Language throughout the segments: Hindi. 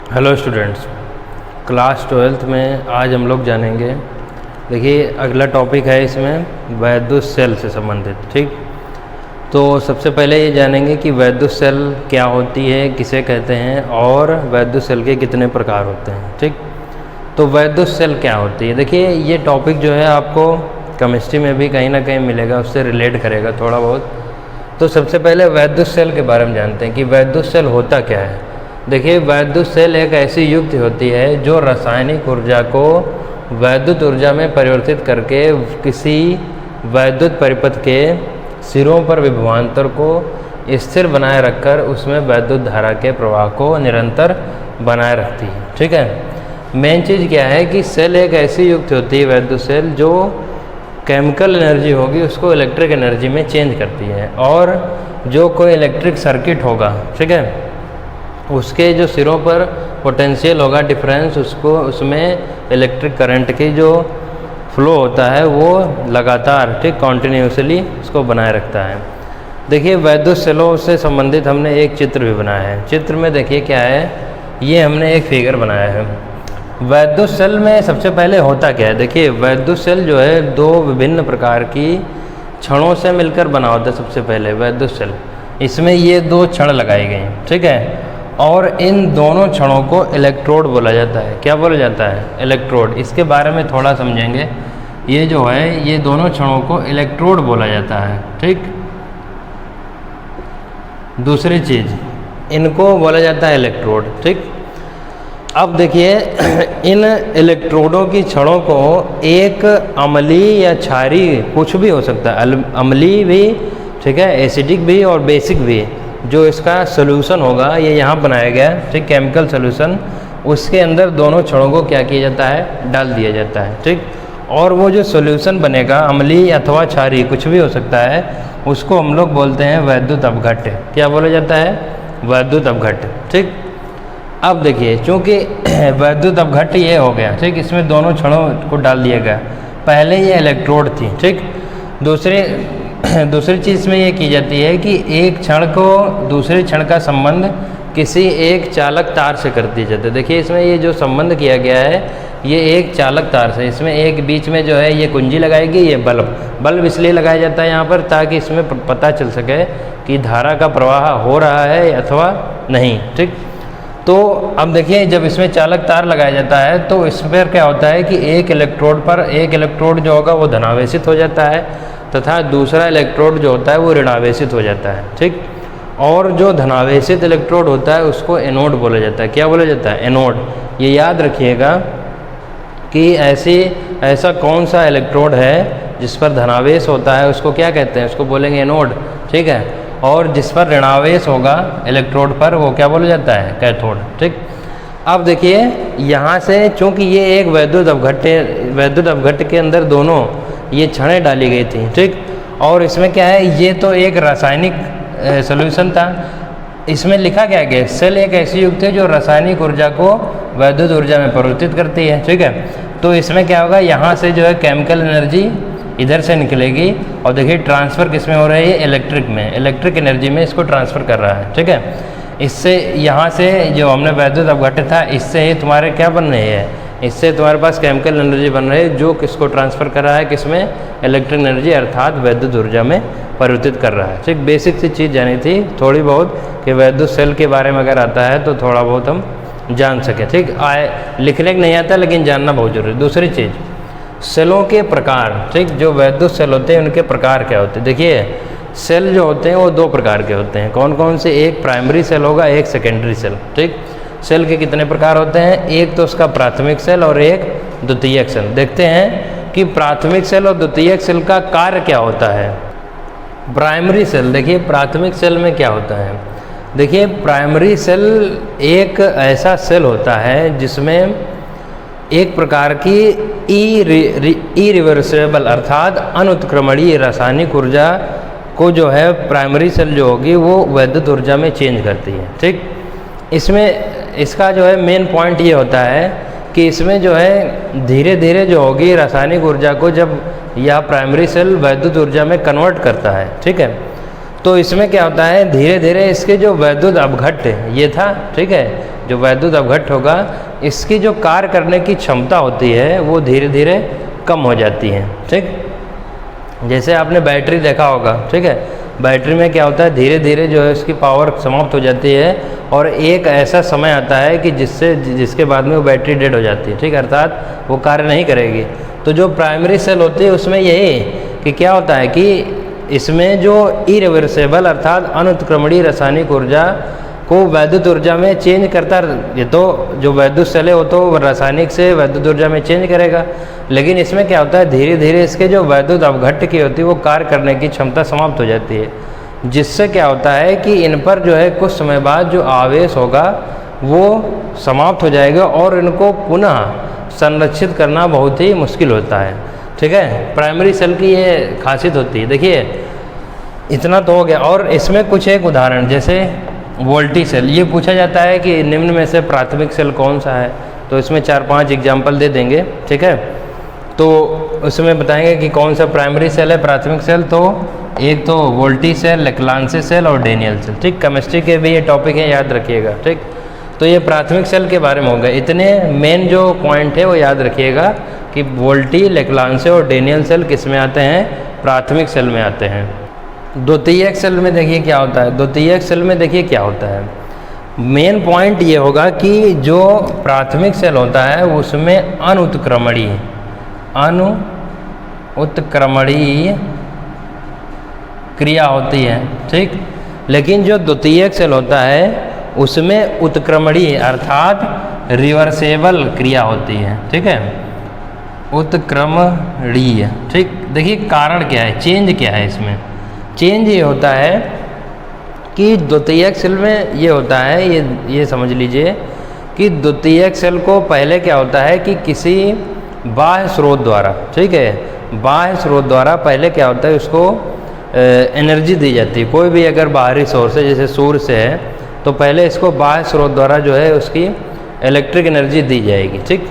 हेलो स्टूडेंट्स, क्लास 12th में आज हम लोग जानेंगे। देखिए अगला टॉपिक है इसमें वैद्युत सेल से संबंधित। ठीक, तो सबसे पहले ये जानेंगे कि वैद्युत सेल क्या होती है, किसे कहते हैं और वैद्युत सेल के कितने प्रकार होते हैं। ठीक, तो वैद्युत सेल क्या होती है। देखिए ये टॉपिक जो है आपको केमिस्ट्री में भी कहीं ना कहीं मिलेगा, उससे रिलेट करेगा थोड़ा बहुत। तो सबसे पहले वैद्युत सेल के बारे में जानते हैं कि वैद्युत सेल होता क्या है। देखिए वैद्युत सेल एक ऐसी युक्ति होती है जो रासायनिक ऊर्जा को वैद्युत ऊर्जा में परिवर्तित करके किसी वैद्युत परिपथ के सिरों पर विभवांतर को स्थिर बनाए रखकर उसमें वैद्युत धारा के प्रवाह को निरंतर बनाए रखती है। ठीक है, मेन चीज़ क्या है कि सेल एक ऐसी युक्ति होती है वैद्युत सेल जो केमिकल एनर्जी होगी उसको इलेक्ट्रिक एनर्जी में चेंज करती है, और जो कोई इलेक्ट्रिक सर्किट होगा, ठीक है, उसके जो सिरों पर पोटेंशियल होगा डिफरेंस, उसको उसमें इलेक्ट्रिक करंट की जो फ्लो होता है वो लगातार, ठीक, कॉन्टिन्यूसली उसको बनाए रखता है। देखिए वैद्युत सेलों से संबंधित हमने एक चित्र भी बनाया है। चित्र में देखिए क्या है, ये हमने एक फिगर बनाया है। वैद्युत सेल में सबसे पहले होता क्या है। देखिए वैद्युत सेल जो है दो विभिन्न प्रकार की छड़ों से मिलकर बना होता है। सबसे पहले वैद्युत सेल, इसमें ये दो छड़ लगाई गई हैं, ठीक है, और इन दोनों छड़ों को इलेक्ट्रोड बोला जाता है। क्या बोला जाता है? इलेक्ट्रोड। इसके बारे में थोड़ा समझेंगे। ये जो है ये दोनों छड़ों को इलेक्ट्रोड बोला जाता है। ठीक, दूसरी चीज़ इनको बोला जाता है इलेक्ट्रोड। ठीक, अब देखिए इन इलेक्ट्रोडों की छड़ों को एक अम्लीय या क्षारी, कुछ भी हो सकता है, अम्लीय भी, ठीक है, एसिडिक भी और बेसिक भी, जो इसका सोल्यूशन होगा ये यहाँ बनाया गया, ठीक, केमिकल सोल्यूशन, उसके अंदर दोनों छड़ों को क्या किया जाता है, डाल दिया जाता है। ठीक, और वो जो सोल्यूशन बनेगा अम्लीय अथवा क्षारीय कुछ भी हो सकता है, उसको हम लोग बोलते हैं वैद्युत अपघट्य। क्या बोला जाता है? वैद्युत अपघट्य। ठीक, अब देखिए चूँकि वैद्युत अपघट्य ये हो गया, ठीक, इसमें दोनों छड़ों को डाल दिया गया। पहले ये इलेक्ट्रोड थी, ठीक, दूसरी चीज़ में ये की जाती है कि एक क्षण को दूसरे क्षण का संबंध किसी एक चालक तार से कर दिया जाता है। देखिए इसमें ये जो संबंध किया गया है ये एक चालक तार से, इसमें एक बीच में जो है ये कुंजी लगाएगी, ये बल्ब इसलिए लगाया जाता है यहाँ पर ताकि इसमें पता चल सके कि धारा का प्रवाह हो रहा है अथवा नहीं। ठीक, तो अब देखिए जब इसमें चालक तार लगाया जाता है तो इस पर क्या होता है कि एक इलेक्ट्रोड पर एक इलेक्ट्रोड जो होगा वो धनावेशित हो जाता है तथा दूसरा इलेक्ट्रोड जो होता है वो ऋणावेशित हो जाता है। ठीक, और जो धनावेशित इलेक्ट्रोड होता है उसको एनोड बोला जाता है। क्या बोला जाता है? एनोड। ये याद रखिएगा कि ऐसा कौन सा इलेक्ट्रोड है जिस पर धनावेश होता है उसको क्या कहते हैं? उसको बोलेंगे एनोड। ठीक है, और जिस पर ऋणावेश होगा इलेक्ट्रोड पर वो क्या बोला जाता है? कैथोड। ठीक, अब देखिए यहाँ से चूँकि ये एक वैद्युत अपघट्य के अंदर दोनों ये छड़ें डाली गई थी, ठीक, और इसमें क्या है, ये तो एक रासायनिक सॉल्यूशन था। इसमें लिखा क्या गया? सेल एक ऐसी युक्ति है जो रासायनिक ऊर्जा को वैद्युत ऊर्जा में परिवर्तित करती है। ठीक है, तो इसमें क्या होगा, यहाँ से जो है केमिकल एनर्जी इधर से निकलेगी और देखिए ट्रांसफ़र किस में हो रही है? इलेक्ट्रिक में, इलेक्ट्रिक एनर्जी में इसको ट्रांसफ़र कर रहा है। ठीक है, इससे यहाँ से जो हमने वैद्युत अपघट्य था इससे ही तुम्हारे क्या बन रही है, इससे तुम्हारे पास केमिकल एनर्जी बन रही है जो किसको ट्रांसफ़र कर रहा है, किसमें? इलेक्ट्रिक एनर्जी अर्थात वैद्युत ऊर्जा में परिवर्तित कर रहा है। ठीक, बेसिक सी चीज़ जानी थी थोड़ी बहुत कि वैद्युत सेल के बारे में अगर आता है तो थोड़ा बहुत हम जान सकें। ठीक, लिखने को नहीं आता लेकिन जानना बहुत जरूरी। दूसरी चीज़ सेलों के प्रकार। ठीक, जो वैद्युत सेल होते हैं उनके प्रकार क्या होते हैं? देखिए सेल जो होते हैं वो दो प्रकार के होते हैं। कौन कौन से? एक प्राइमरी सेल होगा, एक सेकेंडरी सेल। ठीक, सेल के कितने प्रकार होते हैं? एक तो उसका प्राथमिक सेल और एक द्वितीयक सेल। देखते हैं कि प्राथमिक सेल और द्वितीयक सेल का कार्य क्या होता है। प्राइमरी सेल, देखिए प्राथमिक सेल में क्या होता है। देखिए प्राइमरी सेल एक ऐसा सेल होता है जिसमें एक प्रकार की इरिवर्सिबल अर्थात अनुत्क्रमणीय रासायनिक ऊर्जा को जो है प्राइमरी सेल जो होगी वो वैद्युत ऊर्जा में चेंज करती है। ठीक, इसमें इसका जो है मेन पॉइंट ये होता है कि इसमें जो है धीरे धीरे जो होगी रासायनिक ऊर्जा को जब यह प्राइमरी सेल वैद्युत ऊर्जा में कन्वर्ट करता है। ठीक है, तो इसमें क्या होता है, धीरे धीरे इसके जो वैद्युत अपघट्ट ये था, ठीक है, जो वैद्युत अपघट्ट होगा इसकी जो कार्य करने की क्षमता होती है वो धीरे धीरे कम हो जाती है। ठीक, जैसे आपने बैटरी देखा होगा, ठीक है, बैटरी में क्या होता है, धीरे धीरे जो है उसकी पावर समाप्त हो जाती है और एक ऐसा समय आता है कि जिसके बाद में वो बैटरी डेड हो जाती है। ठीक, अर्थात वो कार्य नहीं करेगी। तो जो प्राइमरी सेल होती है उसमें यही कि क्या होता है कि इसमें जो इरिवर्सिबल अर्थात अनुत्क्रमणीय रासायनिक ऊर्जा को वैद्युत ऊर्जा में चेंज करता, ये तो जो वैद्युत सेल है वो तो रासायनिक से वैद्युत ऊर्जा में चेंज करेगा, लेकिन इसमें क्या होता है, धीरे धीरे इसके जो वैद्युत अपघट्ट की होती है वो कार्य करने की क्षमता समाप्त हो जाती है, जिससे क्या होता है कि इन पर जो है कुछ समय बाद जो आवेश होगा वो समाप्त हो जाएगा और इनको पुनः संरक्षित करना बहुत ही मुश्किल होता है। ठीक है, प्राइमरी सेल की ये खासियत होती है। देखिए इतना तो हो गया, और इसमें कुछ एक उदाहरण जैसे वोल्टी सेल, ये पूछा जाता है कि निम्न में से प्राथमिक सेल कौन सा है, तो इसमें 4-5 एग्जाम्पल दे देंगे। ठीक है, तो उसमें बताएंगे कि कौन सा प्राइमरी सेल है, प्राथमिक सेल। तो एक तो वोल्टी सेल, लेक्लांसी सेल और डेनियल सेल। ठीक, केमिस्ट्री के भी ये टॉपिक है, याद रखिएगा। ठीक, तो ये प्राथमिक सेल के बारे में हो गए। इतने मेन जो पॉइंट है वो याद रखिएगा कि वोल्टी, लेक्लांसी और डेनियल सेल किस में आते हैं, प्राथमिक सेल में आते हैं। द्वितीयक सेल में देखिए क्या होता है, द्वितीयक सेल में देखिए क्या होता है, मेन पॉइंट ये होगा कि जो प्राथमिक सेल होता है उसमें अनुत्क्रमणीय क्रिया होती है। ठीक, लेकिन जो द्वितीयक सेल होता है उसमें उत्क्रमणीय अर्थात रिवर्सेबल क्रिया होती है। ठीक है, उत्क्रमणीय। ठीक, देखिए कारण क्या है, चेंज क्या है इसमें, चेंज ये होता है कि द्वितीयक सेल में ये होता है, ये समझ लीजिए कि द्वितीयक सेल को पहले क्या होता है कि किसी बाह्य स्रोत द्वारा, ठीक है, बाह्य स्रोत द्वारा पहले क्या होता है उसको एनर्जी दी जाती है। कोई भी अगर बाहरी सोर्स है जैसे सूर्य से है तो पहले इसको बाह्य स्रोत द्वारा जो है उसकी इलेक्ट्रिक एनर्जी दी जाएगी। ठीक,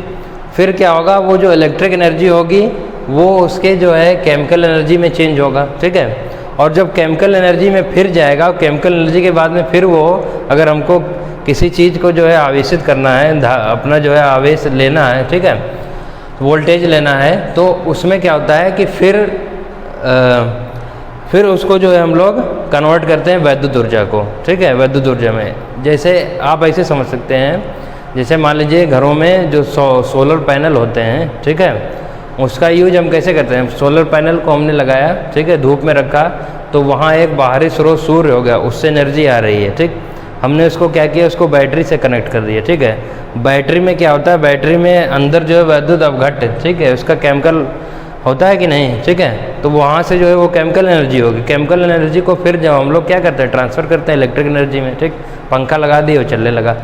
फिर क्या होगा, वो जो इलेक्ट्रिक एनर्जी होगी वो उसके जो है केमिकल एनर्जी में चेंज होगा। ठीक है, और जब केमिकल एनर्जी में फिर जाएगा, केमिकल एनर्जी के बाद में फिर वो अगर हमको किसी चीज़ को जो है आवेशित करना है, अपना जो है आवेश लेना है, ठीक है, वोल्टेज लेना है, तो उसमें क्या होता है कि फिर उसको जो है हम लोग कन्वर्ट करते हैं वैद्युत ऊर्जा को। ठीक है, वैद्युत ऊर्जा में जैसे आप ऐसे समझ सकते हैं, जैसे मान लीजिए घरों में जो सोलर पैनल होते हैं, ठीक है, उसका यूज हम कैसे करते हैं, सोलर पैनल को हमने लगाया, ठीक है, धूप में रखा, तो वहाँ एक बाहरी स्रोत सूर्य हो गया, उससे एनर्जी आ रही है। ठीक, हमने उसको क्या किया, उसको बैटरी से कनेक्ट कर दिया। ठीक है, बैटरी में क्या होता है, बैटरी में अंदर जो है वैद्युत अपघट्ट, ठीक है, उसका केमिकल होता है कि नहीं। ठीक है, तो वहाँ से जो है वो केमिकल एनर्जी होगी, केमिकल एनर्जी को फिर जब हम लोग क्या करते हैं, ट्रांसफ़र करते हैं इलेक्ट्रिक एनर्जी में। ठीक, पंखा लगा दिए, वो चलने लगा।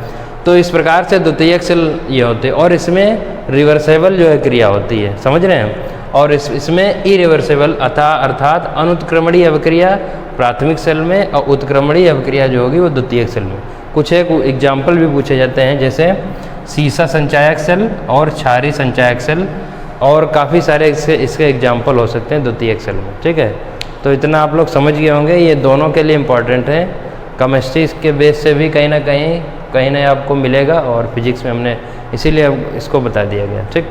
तो इस प्रकार से द्वितीयक सेल ये होते हैं, और इसमें रिवर्सेबल जो है क्रिया होती है, समझ रहे हैं, और इसमें इरिवर्सेबल अर्थात अनुत्क्रमणीय अभिक्रिया प्राथमिक सेल में और उत्क्रमणीय अभिक्रिया जो होगी वो द्वितीयक सेल में। कुछ एक एग्जाम्पल भी पूछे जाते हैं जैसे सीसा संचायक सेल और क्षारीय संचायक सेल, और काफ़ी सारे इसके एग्जाम्पल हो सकते हैं द्वितीयक सेल में। ठीक है, तो इतना आप लोग समझ गए होंगे, ये दोनों के लिए इम्पॉर्टेंट है। केमिस्ट्री के बेस से भी कहीं ना आपको मिलेगा, और फिजिक्स में हमने इसीलिए इसको बता दिया गया। ठीक।